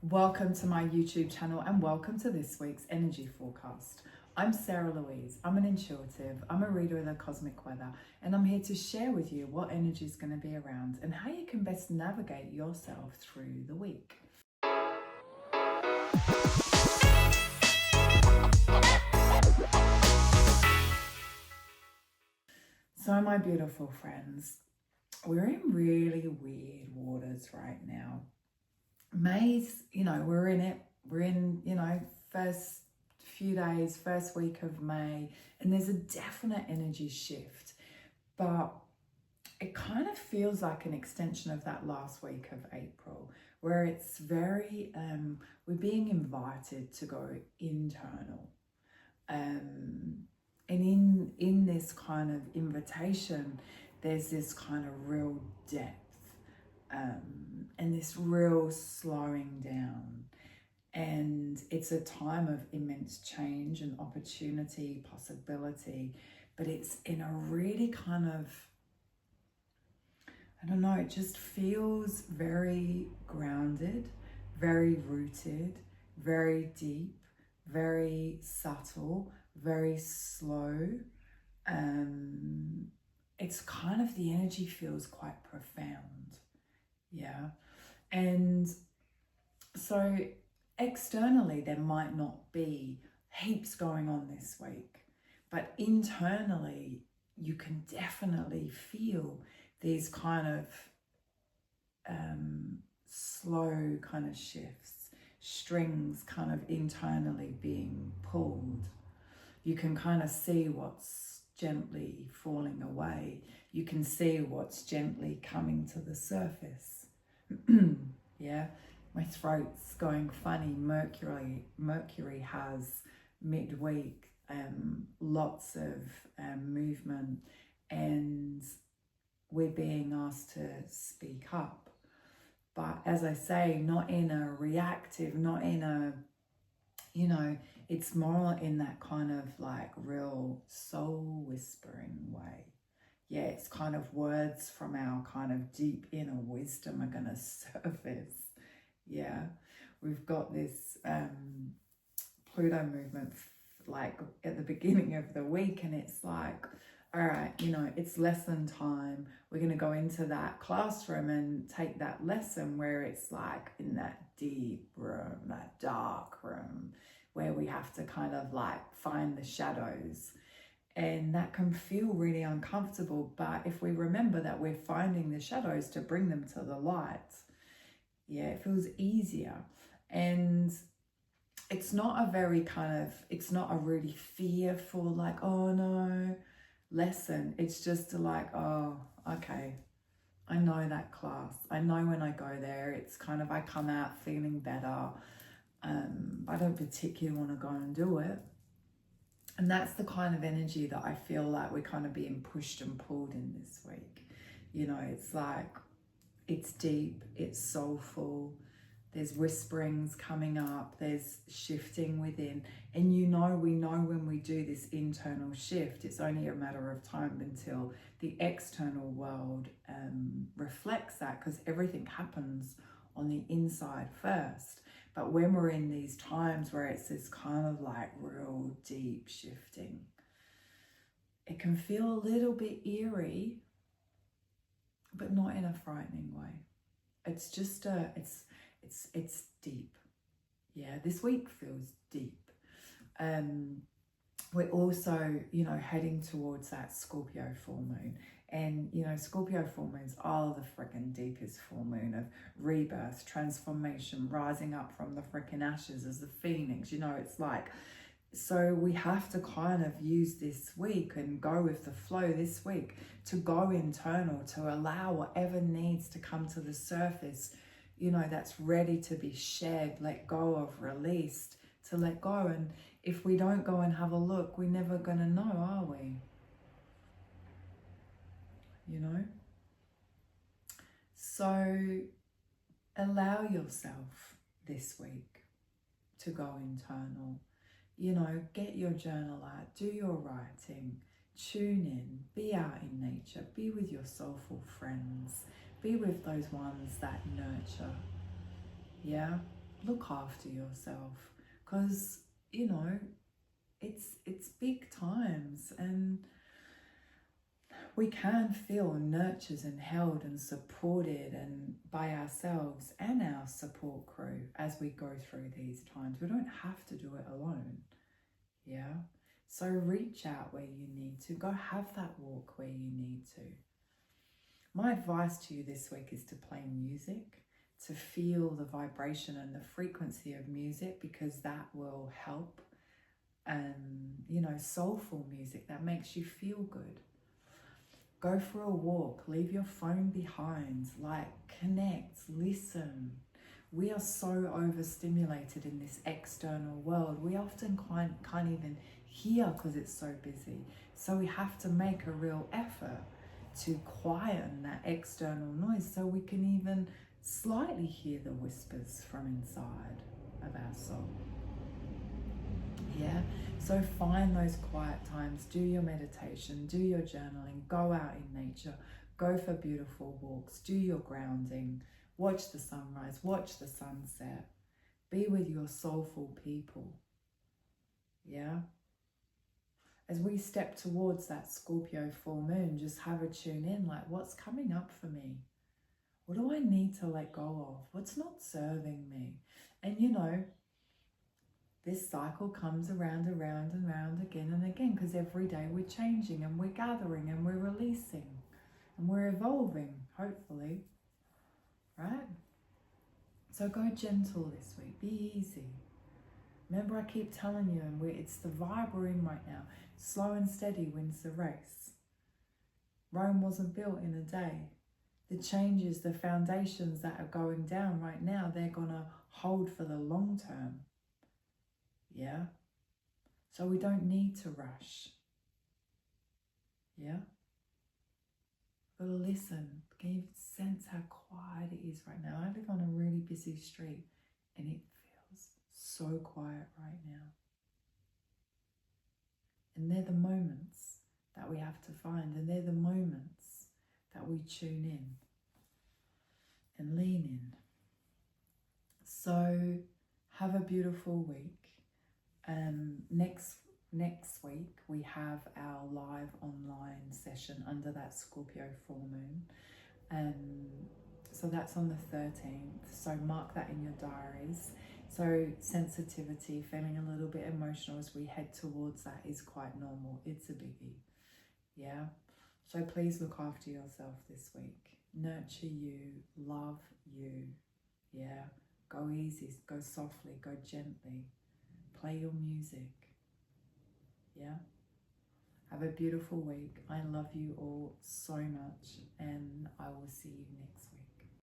Welcome to my YouTube channel and welcome to this week's energy forecast. I'm Sarah Louise. I'm an intuitive, I'm a reader of the cosmic weather, and I'm here to share with you what energy is going to be around and how you can best navigate yourself through the week. So my beautiful friends, we're in really weird waters right now. May's, we're in it. We're in, first few days, first week of May, and there's a definite energy shift. But it kind of feels like an extension of that last week of April, where it's very, we're being invited to go internal. And in this kind of invitation, there's this kind of real depth. And this real slowing down. And it's a time of immense change and opportunity, possibility, but it's in a really kind of, I don't know, it just feels very grounded, very rooted, very deep, very subtle, very slow. It's kind of, the energy feels quite profound. Yeah. And so externally, there might not be heaps going on this week, but internally, you can definitely feel these kind of slow kind of shifts, strings kind of internally being pulled. You can kind of see what's gently falling away. You can see what's gently coming to the surface. Yeah, my throat's going funny. Mercury has midweek lots of movement, and we're being asked to speak up. But as I say, not in a reactive, not in a, it's more in that kind of like real soul whispering way. Yeah, it's kind of words from our kind of deep inner wisdom are going to surface. Yeah, we've got this Pluto movement like at the beginning of the week, and it's like, all right, it's lesson time. We're going to go into that classroom and take that lesson where it's like in that deep room, that dark room, where we have to kind of like find the shadows. And that can feel really uncomfortable. But if we remember that we're finding the shadows to bring them to the light, yeah, it feels easier. And it's not a very kind of, it's not a really fearful, like, oh no, lesson. It's just like, oh, okay, I know that class. I know when I go there, it's kind of, I come out feeling better. I don't particularly want to go and do it. And that's the kind of energy that I feel like we're kind of being pushed and pulled in this week. It's like, it's deep, it's soulful, there's whisperings coming up, there's shifting within. And we know when we do this internal shift, it's only a matter of time until the external world reflects that, because everything happens on the inside first. But when we're in these times where it's this kind of like real deep shifting, it can feel a little bit eerie, but not in a frightening way. It's just it's deep. Yeah, this week feels deep. We're also, heading towards that Scorpio full moon. And, Scorpio full moons are the freaking deepest full moon of rebirth, transformation, rising up from the freaking ashes as the phoenix. It's like, so we have to kind of use this week and go with the flow this week to go internal, to allow whatever needs to come to the surface, that's ready to be shared, let go of, released, to let go. And if we don't go and have a look, we're never going to know, are we? So allow yourself this week to go internal. Get your journal out, do your writing, tune in, be out in nature, be with your soulful friends, be with those ones that nurture. Yeah. look after yourself, because, you know, it's big times, and we can feel nurtured and held and supported and by ourselves and our support crew as we go through these times. We don't have to do it alone. Yeah. So reach out where you need to. Go have that walk where you need to. My advice to you this week is to play music, to feel the vibration and the frequency of music, because that will help. You know, soulful music that makes you feel good. Go for a walk, leave your phone behind, like connect, listen. We are so overstimulated in this external world. We often can't even hear because it's so busy. So we have to make a real effort to quieten that external noise so we can even slightly hear the whispers from inside of our soul. Yeah, so find those quiet times, do your meditation, do your journaling, go out in nature, go for beautiful walks, do your grounding, watch the sunrise, watch the sunset, be with your soulful people. Yeah, as we step towards that Scorpio full moon, just have a tune in, like, what's coming up for me? What do I need to let go of? What's not serving me? And you know, this cycle comes around and round again and again, because every day we're changing and we're gathering and we're releasing and we're evolving, hopefully, right? So go gentle this week, be easy. Remember, I keep telling you, and it's the vibe we're in right now. Slow and steady wins the race. Rome wasn't built in a day. The changes, the foundations that are going down right now, they're gonna hold for the long term. Yeah? So we don't need to rush. Yeah? We've got to listen. Can you sense how quiet it is right now? I live on a really busy street and it feels so quiet right now. And they're the moments that we have to find, and they're the moments that we tune in and lean in. So have a beautiful week. Next week we have our live online session under that Scorpio full moon. So that's on the 13th. So mark that in your diaries. So sensitivity, feeling a little bit emotional as we head towards that is quite normal. It's a biggie. Yeah. So please look after yourself this week. Nurture you, love you. Yeah. Go easy, go softly, go gently. Play your music. Yeah. Have a beautiful week. I love you all so much, and I will see you next week.